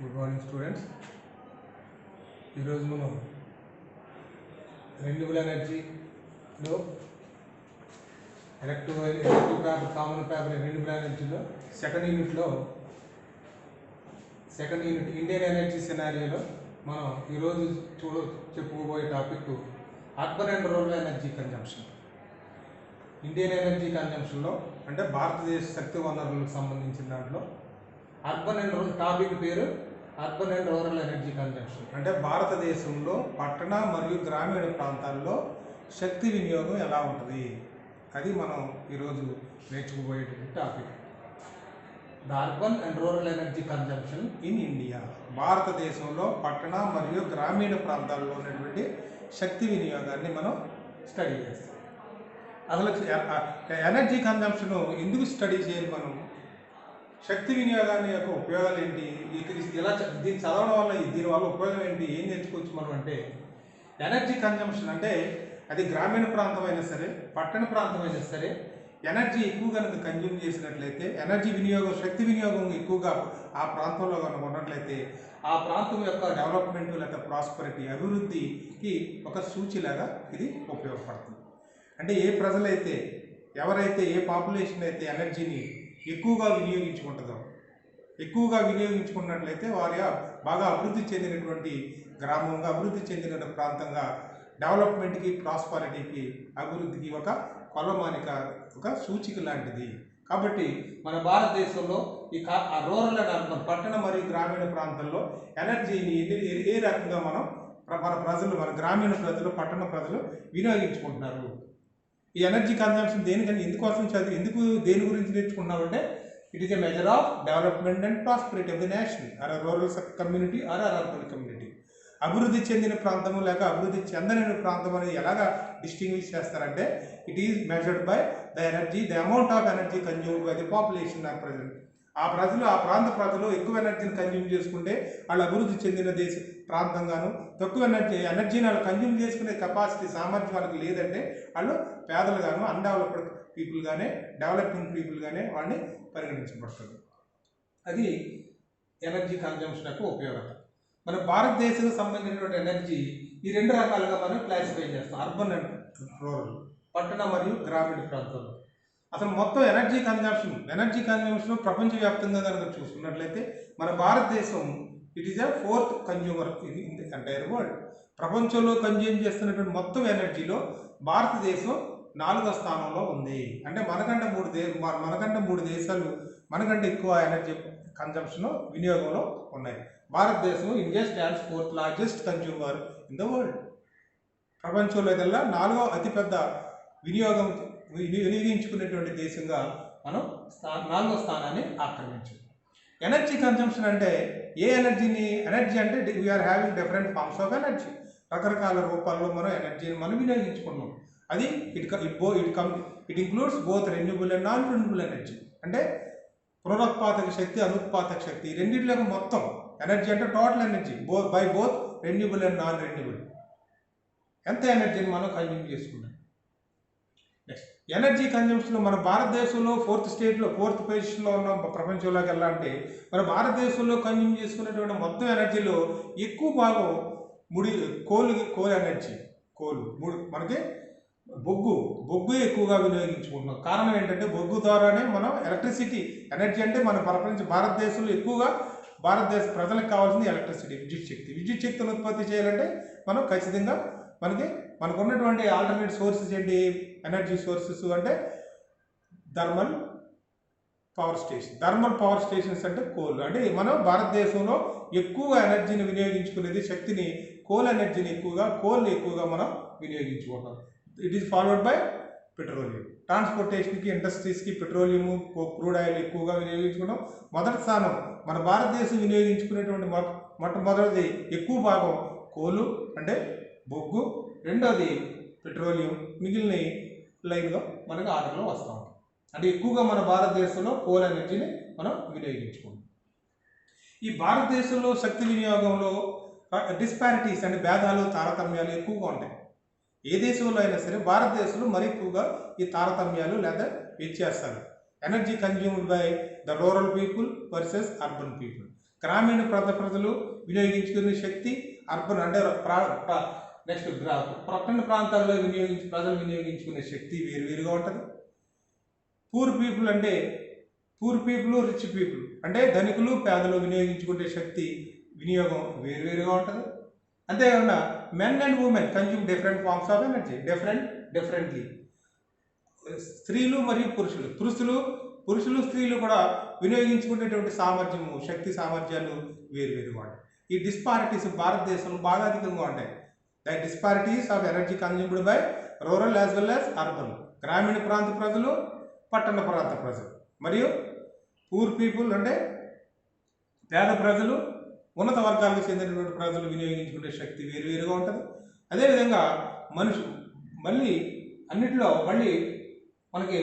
Good morning students. ఈరోజు మనం renewable ఎనర్జీలో electric paper, common paper, renewable ఎనర్జీలో సెకండ్ యూనిట్ ఇండియన్ ఎనర్జీ సినారియోలో మనం ఈరోజు చెప్పుకోబోయే topic urban and rural energy consumption. Indian energy కన్జంప్షన్లో అంటే భారతదేశ శక్తి వనరులకు సంబంధించిన దాంట్లో అర్బన్ అండ్ రూరల్ టాపిక్ పేరు urban and rural energy consumption. అంటే భారతదేశంలో పట్టణ మరియు గ్రామీణ ప్రాంతాల్లో శక్తి వినియోగం ఎలా ఉంటుంది అది మనం ఈరోజు నేర్చుకోబోయేటువంటి topic. The urban and rural energy consumption in India. భారతదేశంలో పట్టణ మరియు గ్రామీణ ప్రాంతాల్లో ఉన్నటువంటి శక్తి వినియోగాన్ని మనం స్టడీ చేస్తాం. అసలు ఎనర్జీ కన్జంప్షన్ ఎందుకు స్టడీ చేయాలి మనం? శక్తి వినియోగాన్ని యొక్క ఉపయోగాలు ఏంటి? ఇలా దీన్ని చదవడం వల్ల దీనివల్ల ఉపయోగం ఏంటి, ఏం నేర్చుకోవచ్చు మనం అంటే, ఎనర్జీ కన్జంప్షన్ అంటే అది గ్రామీణ ప్రాంతం అయినా సరే పట్టణ ప్రాంతం అయినా సరే ఎనర్జీ ఎక్కువ కనుక కన్జ్యూమ్ చేసినట్లయితే, ఎనర్జీ వినియోగం, శక్తి వినియోగం ఎక్కువగా ఆ ప్రాంతంలో కనుక ఉన్నట్లయితే ఆ ప్రాంతం యొక్క డెవలప్మెంట్ లేదా ప్రాస్పరిటీ, అభివృద్ధికి ఒక సూచిలాగా ఇది ఉపయోగపడుతుంది. అంటే ఏ ప్రజలైతే, ఎవరైతే, ఏ పాపులేషన్ అయితే ఎనర్జీని ఎక్కువగా వినియోగించుకున్నట్లయితే వారి బాగా అభివృద్ధి చెందినటువంటి గ్రామంగా, అభివృద్ధి చెందిన ప్రాంతంగా, డెవలప్మెంట్కి, ప్రాస్పారిటీకి, అభివృద్ధికి ఒక కొలమానిక, ఒక సూచిక లాంటిది. కాబట్టి మన భారతదేశంలో ఈ రూరల్ అండ్ అర్బన్, పట్టణ మరియు గ్రామీణ ప్రాంతాల్లో ఎనర్జీని ఏ రకంగా మన గ్రామీణ ప్రజలు, పట్టణ ప్రజలు వినియోగించుకుంటున్నారు. ఈ ఎనర్జీ కన్జంప్షన్ దేని గురించి నేర్చుకున్నామంటే, it is a measure of development and prosperity of the nation or rural community or urban community. అభివృద్ధి చెందిన ప్రాంతము లేక అభివృద్ధి చెందని ప్రాంతం అనేది ఎలాగా డిస్టింగ్విష్ చేస్తారంటే, it is measured by the amount of energy consumed by the population are present. ఆ ప్రాంత ప్రజలు ఎక్కువ ఎనర్జీని కన్జ్యూమ్ చేసుకుంటే వాళ్ళు అభివృద్ధి చెందిన ప్రాంతంగాను, తక్కువ ఎనర్జీని వాళ్ళు కన్జ్యూమ్ చేసుకునే కెపాసిటీ, సామర్థ్యం వాళ్ళకి లేదంటే వాళ్ళు పేదలుగాను, అన్డెవలప్డ్ పీపుల్గానే, డెవలపింగ్ పీపుల్గానే వాళ్ళని పరిగణించబడుతుంది. అది ఎనర్జీ కన్జంప్షన్ యొక్క ఉపయోగం. మన భారతదేశానికి సంబంధించినటువంటి ఎనర్జీ ఈ రెండు రకాలుగా మనం క్లాసిఫై చేస్తాం: అర్బన్ అండ్ రూరల్, పట్టణ మరియు గ్రామీణ ప్రాంతాల్లో. అసలు మొత్తం ఎనర్జీ కన్జంప్షన్ ప్రపంచవ్యాప్తంగా కనుక చూసుకున్నట్లయితే మన భారతదేశం it is a fourth consumer in the entire world. ప్రపంచంలో కన్జ్యూమ్ చేస్తున్నటువంటి మొత్తం ఎనర్జీలో భారతదేశం 4వ స్థానంలో ఉంది. అంటే మనకంటే మూడు దేశాలు మనకంటే ఎక్కువ ఎనర్జీ కన్జంప్షన్ వినియోగంలో ఉన్నాయి. భారతదేశం India stands 4th largest consumer in the world. ప్రపంచంలో కల్లా 4వ అతిపెద్ద వినియోగించుకునేటువంటి దేశంగా మనం 4వ స్థానాన్ని ఆక్రమించాం. ఎనర్జీ కన్జంప్షన్ అంటే ఎనర్జీ అంటే we are having different forms of energy. రకరకాల రూపాల్లో మనం ఎనర్జీని వినియోగించుకున్నాం. అది it includes both renewable and non renewable energy. అంటే పునరుత్పాదక శక్తి, అనుత్పాదక శక్తి, రెండింటిలో మొత్తం ఎనర్జీ అంటే total energy by both renewable and non renewable. ఎంత ఎనర్జీని మనం కన్జ్యూమ్ చేసుకున్నాం. నెక్స్ట్, ఎనర్జీ కన్జంప్షన్లో మన భారతదేశంలో 4th పొజిషన్లో ఉన్న ప్రపంచంలోకి వెళ్ళాలంటే, మన భారతదేశంలో కన్జ్యూమ్ చేసుకునేటువంటి మొత్తం ఎనర్జీలో ఎక్కువ భాగం కోల్ ఎనర్జీ. మనకి బొగ్గు ఎక్కువగా వినియోగించుకుంటున్నాం. కారణం ఏంటంటే, బొగ్గు ద్వారానే మనం ఎలక్ట్రిసిటీ, ఎనర్జీ అంటే మన భారతదేశంలో ఎక్కువగా భారతదేశ ప్రజలకు కావాల్సింది ఎలక్ట్రిసిటీ, విద్యుత్ శక్తిని ఉత్పత్తి చేయాలంటే మనం ఖచ్చితంగా మనకు ఉన్నటువంటి ఆల్టర్నేట్ సోర్సెస్ ఏంటి? ఎనర్జీ సోర్సెస్ అంటే థర్మల్ పవర్ స్టేషన్స్ అంటే కోల్. అంటే మనం భారతదేశంలో ఎక్కువ ఎనర్జీని వినియోగించుకునేది, శక్తిని, కోల్ ఎక్కువగా మనం వినియోగించుకుంటాం. It is followed by petroleum. ట్రాన్స్పోర్టేషన్కి, ఇండస్ట్రీస్కి పెట్రోలియం, క్రూడ్ ఆయిల్ ఎక్కువగా వినియోగించుకుంటాం. మొదటి స్థానం మన భారతదేశం వినియోగించుకునేటువంటి మొట్టమొదటిది ఎక్కువ భాగం కోలు అంటే బొగ్గు, రెండోది పెట్రోలియం, మిగిలిన లైన్గా మనకు ఆర్డర్లో వస్తాం. అంటే ఎక్కువగా మన భారతదేశంలో కోల్ ఎనర్జీని మనం వినియోగించుకుంటాం. ఈ భారతదేశంలో శక్తి వినియోగంలో డిస్పారిటీస్ అంటే భేదాలు, తారతమ్యాలు ఎక్కువగా ఉంటాయి. ఏ దేశంలో అయినా సరే భారతదేశంలో మరి ఎక్కువగా ఈ తారతమ్యాలు లేదా వ్యత్యాసాలు. Energy consumed by the rural people versus urban people. గ్రామీణ ప్రాంత ప్రజలు వినియోగించుకునే శక్తి, అర్బన్ అంటే నెక్స్ట్ పట్టణ ప్రాంతాల్లో ప్రజలు వినియోగించుకునే శక్తి వేరువేరుగా ఉంటుంది. పూర్ పీపుల్ అంటే పూర్ పీపుల్, రిచ్ పీపుల్ అంటే ధనికులు పేదలు వినియోగించుకునే శక్తి వినియోగం వేరువేరుగా ఉంటుంది. అంతేకాకుండా men and women consume different forms of energy differently. స్త్రీలు మరియు పురుషులు స్త్రీలు కూడా వినియోగించుకునేటువంటి సామర్థ్యము, శక్తి సామర్థ్యాలు వేరువేరుగా ఉంటాయి. ఈ డిస్పారిటీస్ భారతదేశంలో బాగా అధికంగా ఉంటాయి. The disparities of energy consumed by rural as well as urban, గ్రామీణ ప్రాంత ప్రజలు, పట్టణ ప్రాంత ప్రజలు, మరియు పూర్ పీపుల్ అంటే పేద ప్రజలు, ఉన్నత వర్గాలకు చెందినటువంటి ప్రజలు వినియోగించుకునే శక్తి వేరువేరుగా ఉంటుంది. అదేవిధంగా మళ్ళీ అన్నిటిలో మనకి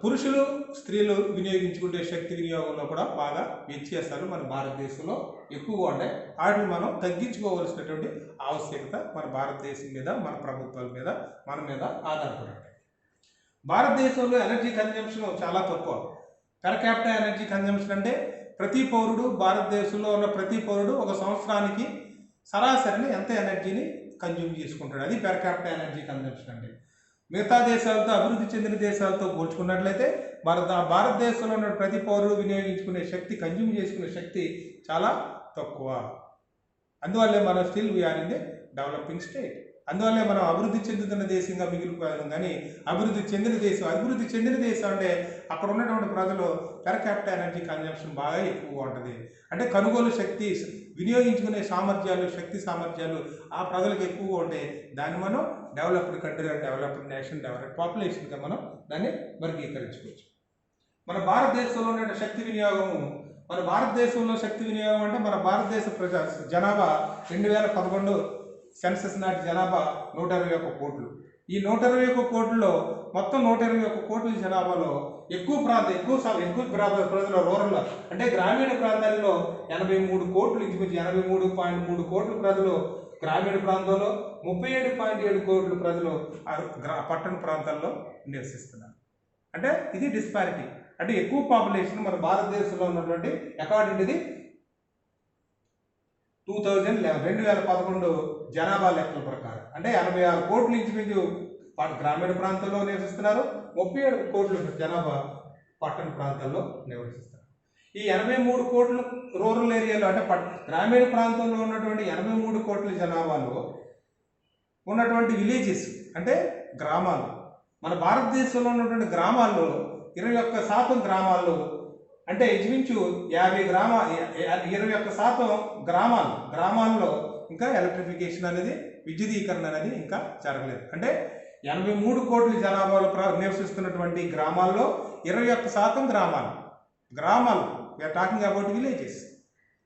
పురుషులు స్త్రీలు వినియోగించుకునే శక్తి వినియోగంలో కూడా బాగా వ్యత్యాసాలు మన భారతదేశంలో ఎక్కువగా ఉంటాయి. వాటిని మనం తగ్గించుకోవాల్సినటువంటి ఆవశ్యకత మన భారతదేశం మీద, మన ప్రభుత్వాల మీద, మన మీద ఆధారపడి ఉంటాయి. భారతదేశంలో ఎనర్జీ కన్జంప్షన్ చాలా తక్కువ. పర్ క్యాపిటల్ ఎనర్జీ కన్జంప్షన్ అంటే భారతదేశంలో ఉన్న ప్రతి పౌరుడు ఒక సంవత్సరానికి సరాసరిని ఎంత ఎనర్జీని కన్జ్యూమ్ చేసుకుంటాడు. అది పర్ క్యాపిటల్ ఎనర్జీ కన్జంప్షన్ అంటే. మిగతా దేశాలతో, అభివృద్ధి చెందిన దేశాలతో పోల్చుకున్నట్లయితే భారతదేశంలో ఉన్న ప్రతి పౌరుడు వినియోగించుకునే శక్తి, కన్జ్యూమ్ చేసుకునే శక్తి చాలా తక్కువ. అందువల్లే మనం still we are in the developing state. అందువల్లే మనం అభివృద్ధి చెందుతున్న దేశంగా మిగిలిపోయాం. కానీ అభివృద్ధి చెందిన దేశం అంటే అక్కడ ఉన్నటువంటి ప్రజలు పర్ క్యాపిటల్ ఎనర్జీ కన్జంప్షన్ బాగా ఎక్కువగా ఉంటుంది. అంటే కొనుగోలు శక్తి, వినియోగించుకునే శక్తి సామర్థ్యాలు ఆ ప్రజలకు ఎక్కువగా ఉంటే దాన్ని మనం developed country, developed nation, developed పాపులేషన్గా మనం దాన్ని వర్గీకరించుకోవచ్చు. మన భారతదేశంలో ఉన్న శక్తి వినియోగం అంటే మన భారతదేశ జనాభా 2011 సెన్సస్ నాటి జనాభా 121 కోట్లు. ఈ 121 కోట్లలో మొత్తం 121 కోట్ల జనాభాలో ఎక్కువ ప్రజలు రూరల్ అంటే గ్రామీణ ప్రాంతాల్లో 83 కోట్లు, ఇంచుమించు 83.3 కోట్ల ప్రజలు గ్రామీణ ప్రాంతాల్లో, 37.7 కోట్ల ప్రజలు పట్టణ ప్రాంతాల్లో నివసిస్తున్నారు. అంటే ఇది డిస్పారిటీ. అంటే ఎక్కువ పాపులేషన్ మన భారతదేశంలో ఉన్నటువంటి అకార్డింగ్ టు ది 2011 జనాభా లెక్కల ప్రకారం అంటే 86 కోట్ల ఇంచుమించు గ్రామీణ ప్రాంతాల్లో నివసిస్తున్నారు, 37 కోట్ల జనాభా పట్టణ ప్రాంతాల్లో నివసిస్తున్నారు. ఈ 83 కోట్లు రూరల్ ఏరియాలో అంటే గ్రామీణ ప్రాంతంలో ఉన్నటువంటి 83 కోట్ల జనాభాలో ఉన్నటువంటి విలేజెస్ అంటే గ్రామాలు, మన భారతదేశంలో ఉన్నటువంటి గ్రామాల్లో 21% గ్రామాల్లో అంటే ఇంచుమించు 21% గ్రామాల్లో ఇంకా ఎలక్ట్రిఫికేషన్ అనేది, విద్యుదీకరణ అనేది ఇంకా జరగలేదు. అంటే 83 కోట్ల జనాభాలో నివసిస్తున్నటువంటి గ్రామాల్లో 21% గ్రామాలు వీఆర్ టాకింగ్ అబౌట్ విలేజెస్.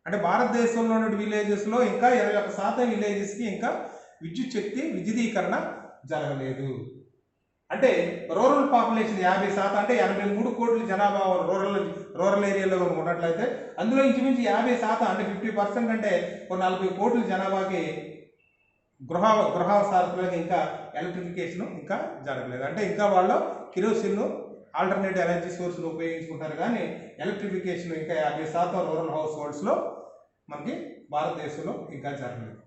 అంటే భారతదేశంలో ఉన్న విలేజెస్లో ఇంకా 21% విలేజెస్కి ఇంకా విద్యుదీకరణ జరగలేదు. అంటే రూరల్ పాపులేషన్ 50% అంటే 83 కోట్ల జనాభా రూరల్ ఏరియాలో ఉన్నట్లయితే అందులో ఇంచుమించు 50% అంటే 50% అంటే 40 కోట్ల జనాభాకి గృహావసరాలకు ఇంకా ఎలక్ట్రిఫికేషన్ ఇంకా జరగలేదు. అంటే ఇంకా వాళ్ళు కిరోసిన్ ఆల్టర్నేటివ్ ఎనర్జీ సోర్స్ను ఉపయోగించుకుంటారు. కానీ ఎలక్ట్రిఫికేషన్ ఇంకా 50% రూరల్ హౌస్ హోల్డ్స్లో మనకి భారతదేశంలో ఇంకా జరగలేదు.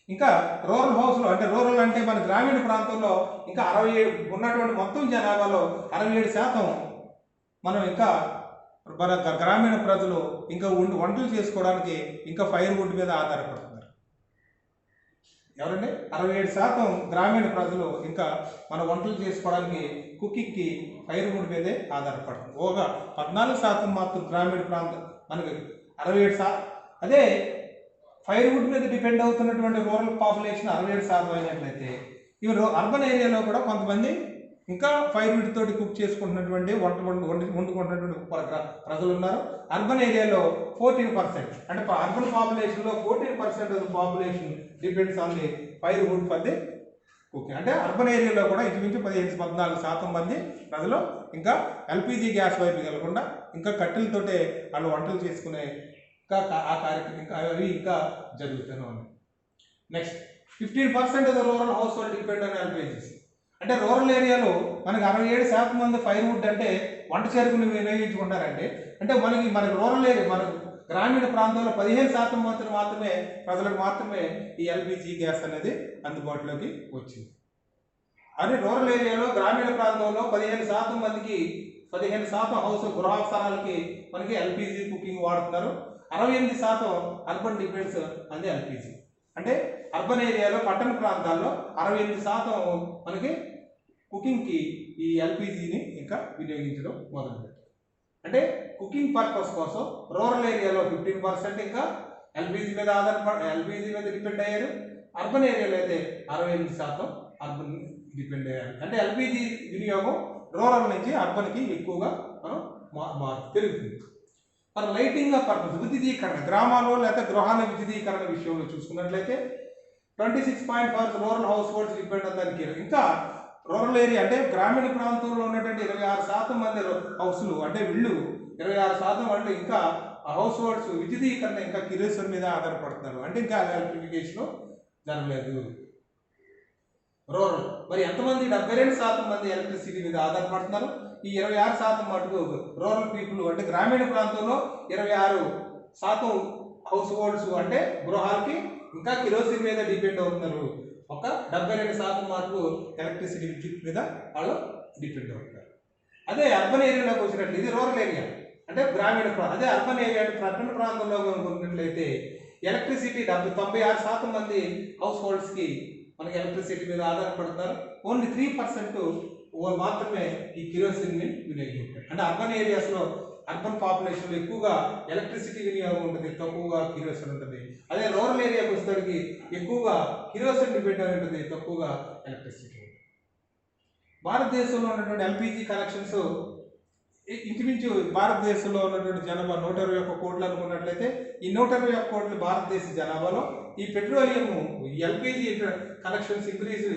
ఇంకా రూరల్ అంటే మన గ్రామీణ ప్రాంతంలో ఇంకా 67 ఉన్నటువంటి మొత్తం జనాభాలో 67% మనం ఇంకా మన గ్రామీణ ప్రజలు ఇంకా వంటలు చేసుకోవడానికి ఇంకా ఫైర్ వుడ్ మీద ఆధారపడుతున్నారు. ఎవరండి? 67% గ్రామీణ ప్రజలు ఇంకా మన వంటలు చేసుకోవడానికి, కుకింగ్కి ఫైర్ వుడ్ మీదే ఆధారపడుతుంది. 14% మాత్రం గ్రామీణ ప్రాంతం మనకి 67%. అదే ఫైర్ వుడ్ మీద డిపెండ్ అవుతున్నటువంటి రూరల్ పాపులేషన్ 67% అయినట్లయితే ఇవి అర్బన్ ఏరియాలో కూడా కొంతమంది ఇంకా ఫైర్ వుడ్ తోటి కుక్ చేసుకుంటున్నటువంటి వండుకుంటున్నటువంటి ప్రజలు ఉన్నారు. అర్బన్ ఏరియాలో 14% అంటే అర్బన్ పాపులేషన్లో 14% of population depends on the fire wood for the cooking. అంటే అర్బన్ ఏరియాలో కూడా ఇంచుమించు 14% మంది ప్రజలు ఇంకా ఎల్పిజి గ్యాస్ వైపు వెళ్ళకుండా ఇంకా కట్టెలతోటే వాళ్ళు వంటలు చేసుకునే ఇంకా ఆ కార్యక్రమం ఇంకా అవి ఇంకా జరుగుతూనే ఉన్నాయి. Next 15% of the rural house hold depend on LPGs. అంటే రూరల్ ఏరియాలో మనకి 67% మంది ఫైర్వుడ్ అంటే వంట చెరుకుని వినియోగించుకుంటారంటే అంటే మనకి రూరల్ ఏరియా మన గ్రామీణ ప్రాంతాల్లో 15% మాత్రమే ప్రజలకు మాత్రమే ఈ ఎల్పిజి గ్యాస్ అనేది అందుబాటులోకి వచ్చింది. అదే రూరల్ ఏరియాలో గ్రామీణ ప్రాంతంలో 15% మందికి 15% గృహస్థానాలకి మనకి ఎల్పిజి కుకింగ్ వాడుతున్నారు. 68% అర్బన్ డిపెండ్స్ అంది ఎల్పిజి. అంటే అర్బన్ ఏరియాలో పట్టణ ప్రాంతాల్లో 68% మనకి కుకింగ్కి ఈ ఎల్పిజిని ఇంకా వినియోగించడం మొదలుపెట్టారు. అంటే కుకింగ్ పర్పస్ కోసం రూరల్ ఏరియాలో 15% ఇంకా ఎల్పిజి మీద డిపెండ్ అయ్యారు. అర్బన్ ఏరియాలో అయితే 68% అర్బన్ డిపెండ్ అయ్యారు. అంటే ఎల్పిజి వినియోగం రూరల్ నుంచి అర్బన్కి ఎక్కువగా మనం పెరుగుతుంది. మరి లైటింగ్ పర్పస్ విద్యుదీకరణ గ్రామాల్లో లేదా గృహాల విద్యుదీకరణ విషయంలో చూసుకున్నట్లయితే 26.4 రూరల్ హౌస్ హోల్డ్స్ డిపెండ్ దానికి ఇంకా రూరల్ ఏరియా అంటే గ్రామీణ ప్రాంతంలో ఉన్నటువంటి 26% మంది హౌస్లు అంటే ఇళ్ళు 26% వాళ్ళు ఇంకా హౌస్ హోల్డ్స్ విద్యుదీకరణ ఇంకా కిరోసిన్ మీద ఆధారపడుతున్నారు. అంటే ఇంకా ఎలక్ట్రిఫికేషన్ జరగలేదు రూరల్. మరి ఎంతమంది 72% మంది ఎలక్ట్రిసిటీ మీద ఆధారపడుతున్నారు. ఈ 26% మటుకు రూరల్ పీపుల్ అంటే గ్రామీణ ప్రాంతంలో 26% హౌస్ హోల్డ్స్ అంటే గృహాలకి ఇంకా కిరోసిన్ మీద డిపెండ్ అవుతున్నారు. ఒక 72% మటుకు ఎలక్ట్రిసిటీ విద్యుత్ మీద వాళ్ళు డిపెండ్ అవుతున్నారు. అదే అర్బన్ ఏరియాలోకి వచ్చినట్లు ఇది రూరల్ ఏరియా అంటే గ్రామీణ అదే అర్బన్ ఏరియా అంటే పట్టణ ప్రాంతంలో ఉన్నట్లయితే ఎలక్ట్రిసిటీ 96% మంది హౌస్ హోల్డ్స్కి మనకి ఎలక్ట్రిసిటీ మీద ఆధారపడుతున్నారు. ఓన్లీ 3% మాత్రమే ఈ కిరోసిన్ని వినియోగించారు. అంటే అర్బన్ ఏరియాస్లో అర్బన్ పాపులేషన్లో ఎక్కువగా ఎలక్ట్రిసిటీ వినియోగం ఉంటుంది, తక్కువగా కిరోసిన్ ఉంటుంది. అదే రూరల్ ఏరియాకి వచ్చేసరికి ఎక్కువగా కిరోసిన్ డిపెండ్ అయి ఉంటుంది, తక్కువగా ఎలక్ట్రిసిటీ ఉంటుంది. భారతదేశంలో ఉన్నటువంటి ఎల్పిజి కనెక్షన్స్ ఇంచుమించు భారతదేశంలో ఉన్నటువంటి జనాభా 121 కోట్లు అనుకున్నట్లయితే ఈ 121 కోట్ల భారతదేశ జనాభాలో ఈ పెట్రోలియం ఎల్పిజి కనెక్షన్స్ ఇంక్రీజ్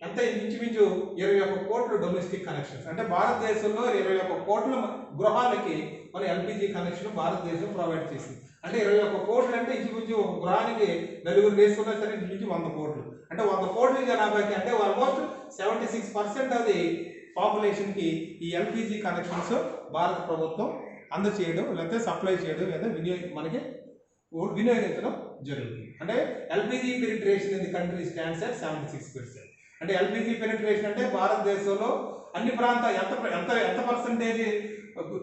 ఎంత ఇంచుమించు 21 కోట్లు డొమెస్టిక్ కనెక్షన్స్. అంటే భారతదేశంలో 21 కోట్ల గృహాలకి మన ఎల్పిజి కనెక్షన్ భారతదేశం ప్రొవైడ్ చేసింది. అంటే 21 కోట్లు అంటే ఇంచుమించు ఒక గృహానికి నలుగురు వేసుకున్నా సరే ఇంచుమించు 100 కోట్లు. అంటే 100 కోట్ల జనాభాకి అంటే ఆల్మోస్ట్ 76% అది పాపులేషన్కి ఈ ఎల్పిజి కనెక్షన్స్ భారత ప్రభుత్వం అందచేయడం లేకపోతే సప్లై చేయడం లేదా మనకి వినియోగించడం జరుగుతుంది. అంటే LPG penetration in the country stands at 76%. అంటే ఎల్పిజి పెనిట్రేషన్ అంటే భారతదేశంలో అన్ని ప్రాంతాలు ఎంత పర్సెంటేజ్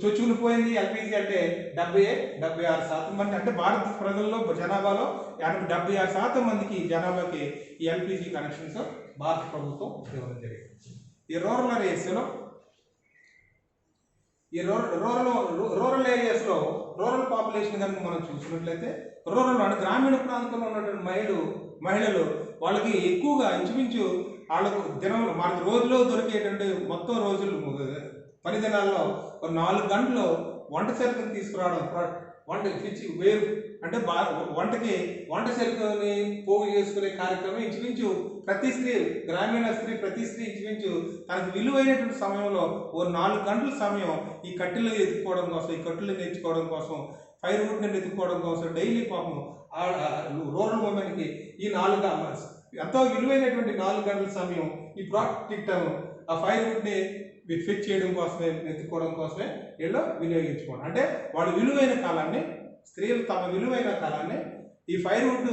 చొచ్చుకుని పోయింది ఎల్పిజి అంటే 76% మంది. అంటే భారత ప్రజల్లో జనాభాలో 76% మందికి జనాభాకి ఈ ఎల్పిజి కనెక్షన్స్ భారత ప్రభుత్వం ఇవ్వడం జరిగింది. ఈ రూరల్ ఏరియాస్లో రూరల్ ఏరియాస్లో రూరల్ పాపులేషన్ కనుక మనం చూసినట్లయితే రూరల్ అంటే గ్రామీణ ప్రాంతంలో ఉన్నటువంటి మహిళలు వాళ్ళకి ఎక్కువగా ఇంచుమించు వాళ్ళకు దినంలో మనకు రోజులో దొరికేటువంటి మొత్తం రోజులు పని దినాల్లో 4 గంటలు వంట సరుకుని తీసుకురావడం వంట పిచ్చి వేరు అంటే వంట సరుకుని పోగు చేసుకునే కార్యక్రమం ఇంచుమించు గ్రామీణ స్త్రీ ప్రతి స్త్రీ ఇంచుమించు తనకు విలువైనటువంటి సమయంలో 4 గంటల సమయం ఈ కట్టెలు ఎత్తుకోవడం కోసం ఈ కట్టెలు నేర్చుకోవడం కోసం ఫైర్వుడ్ని ఎత్తుకోవడం కోసం డైలీ పాపం రూరల్ ఉమెన్కి ఈ 4 ఎంతో విలువైనటువంటి 4 గంటల సమయం ఈ ప్రాక్టిక్ ఆ ఫైర్వుడ్ని ఫిక్స్ చేయడం కోసమే ఎత్తుకోవడం కోసమే వీళ్ళు వినియోగించుకోవడం. అంటే వాళ్ళ విలువైన కాలాన్ని స్త్రీలు తమ విలువైన కాలాన్ని ఈ ఫైర్వుడ్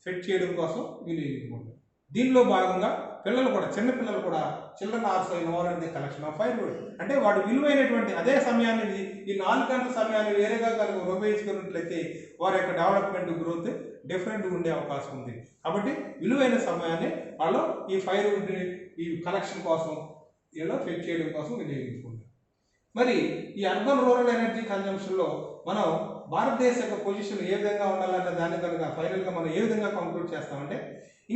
ఫిట్ చేయడం కోసం వినియోగించుకుంటారు. దీనిలో భాగంగా పిల్లలు కూడా చిన్నపిల్లలు కూడా children also involve in the collection of firewood. అంటే వాడు విలువైనటువంటి అదే సమయాన్ని ఈ 4 గంటల సమయాన్ని వేరేగా కనుక ఉపయోగించుకున్నట్లయితే వారి యొక్క డెవలప్మెంట్ గ్రోత్ డిఫరెంట్గా ఉండే అవకాశం ఉంది. కాబట్టి విలువైన సమయాన్ని వాళ్ళు ఈ ఫైర్వుడ్ని ఈ కలెక్షన్ కోసం ఇలా ఫిట్ చేయడం కోసం వినియోగించుకుంటాం. మరి ఈ అర్బన్ రూరల్ ఎనర్జీ కన్జంప్షన్లో మనం భారతదేశ యొక్క పొజిషన్ ఏ విధంగా ఉండాలన్న దాన్ని కనుక ఫైనల్గా మనం ఏ విధంగా కంక్లూడ్ చేస్తామంటే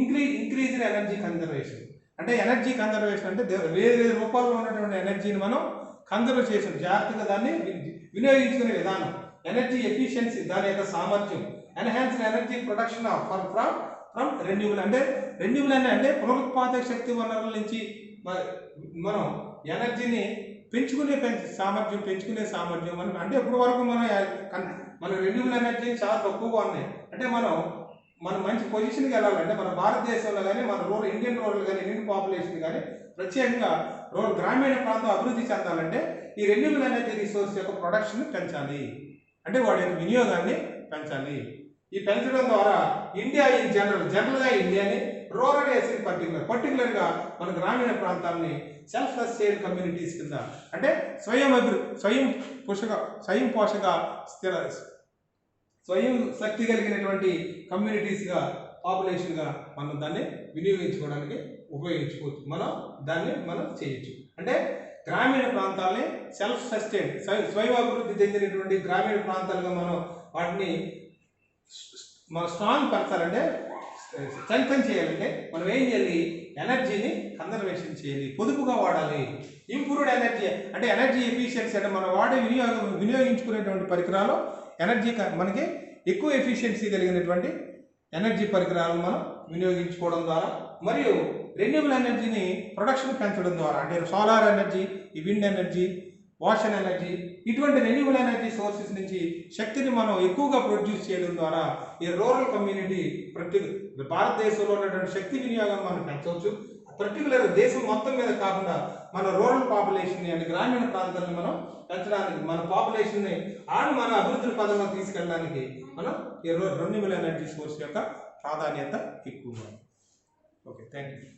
ఇంక్రీజ్ ఇన్ ఎనర్జీ కన్జర్వేషన్. అంటే ఎనర్జీ కన్జర్వేషన్ అంటే వేరే రూపాల్లో ఉన్నటువంటి ఎనర్జీని మనం కన్జర్వ్ చేసాం, జాగ్రత్తగా దాన్ని వినియోగించుకునే విధానం, ఎనర్జీ ఎఫిషియన్సీ దాని యొక్క సామర్థ్యం, enhanced energy production from renewable. అంటే రెన్యూబుల్ అంటే పునరుత్పాదక శక్తి వనరుల నుంచి మనం ఎనర్జీని పెంచుకునే సామర్థ్యం మనం అంటే ఇప్పటి వరకు మన రెన్యూబుల్ ఎనర్జీ చాలా తక్కువగా ఉన్నాయి. అంటే మనం మంచి పొజిషన్కి వెళ్ళాలంటే మన భారతదేశంలో కానీ మన ఇండియన్ రూరల్ కానీ ఇండియన్ పాపులేషన్ కానీ ప్రత్యేకంగా గ్రామీణ ప్రాంతం అభివృద్ధి చెందాలంటే ఈ రెన్యూబుల్ ఎనర్జీ రిసోర్స్ యొక్క ప్రొడక్షన్ పెంచాలి, అంటే వాడి యొక్క వినియోగాన్ని పెంచాలి. ఈ పెంచడం ద్వారా ఇండియా ఇన్ జనరల్గా ఇండియాని, రూరల్ ఏరియా ఇన్ పర్టికులర్గా మన గ్రామీణ ప్రాంతాలని సెల్ఫ్ సస్టైన్ కమ్యూనిటీస్ కింద, అంటే స్వయం శక్తి కలిగినటువంటి కమ్యూనిటీస్గా, పాపులేషన్గా మనం దాన్ని వినియోగించుకోవడానికి ఉపయోగించుకోవచ్చు. మనం చేయొచ్చు. అంటే గ్రామీణ ప్రాంతాలని సెల్ఫ్ సస్టైన్, స్వయం అభివృద్ధి చెందినటువంటి గ్రామీణ ప్రాంతాలుగా మనం వాటిని స్ట్రాంగ్ పరచాలంటే, స్ట్రెంగ్తన్ చేయాలంటే మనం ఏం చేయాలి? ఎనర్జీని కన్జర్వేషన్ చేయాలి, పొదుపుగా వాడాలి. ఇంప్రూవ్డ్ ఎనర్జీ అంటే ఎనర్జీ ఎఫిషియన్సీ, అంటే మనం వాడే వినియోగించుకునేటువంటి పరికరాలు ఎనర్జీ మనకి ఎక్కువ ఎఫిషియన్సీ కలిగినటువంటి ఎనర్జీ పరికరాలను మనం వినియోగించుకోవడం ద్వారా, మరియు రెన్యూబుల్ ఎనర్జీని ప్రొడక్షన్ పెంచడం ద్వారా, అంటే సోలార్ ఎనర్జీ, ఈ విండ్ ఎనర్జీ, ఓషన్ ఎనర్జీ, ఇటువంటి రెన్యూబుల్ ఎనర్జీ సోర్సెస్ నుంచి శక్తిని మనం ఎక్కువగా ప్రొడ్యూస్ చేయడం ద్వారా ఈ రూరల్ కమ్యూనిటీ భారతదేశంలో ఉన్నటువంటి శక్తి వినియోగం మనం పెంచవచ్చు. పర్టికులర్ దేశం మొత్తం మీద కాకుండా మన రూరల్ పాపులేషన్ని, అంటే గ్రామీణ ప్రాంతాలను మనం పెంచడానికి, మన పాపులేషన్ని మన అభివృద్ధి పదంలో తీసుకెళ్ళడానికి మనం ఈ రెన్యూబుల్ ఎనర్జీ సోర్స్ యొక్క ప్రాధాన్యత ఎక్కువగా. Okay, thank you.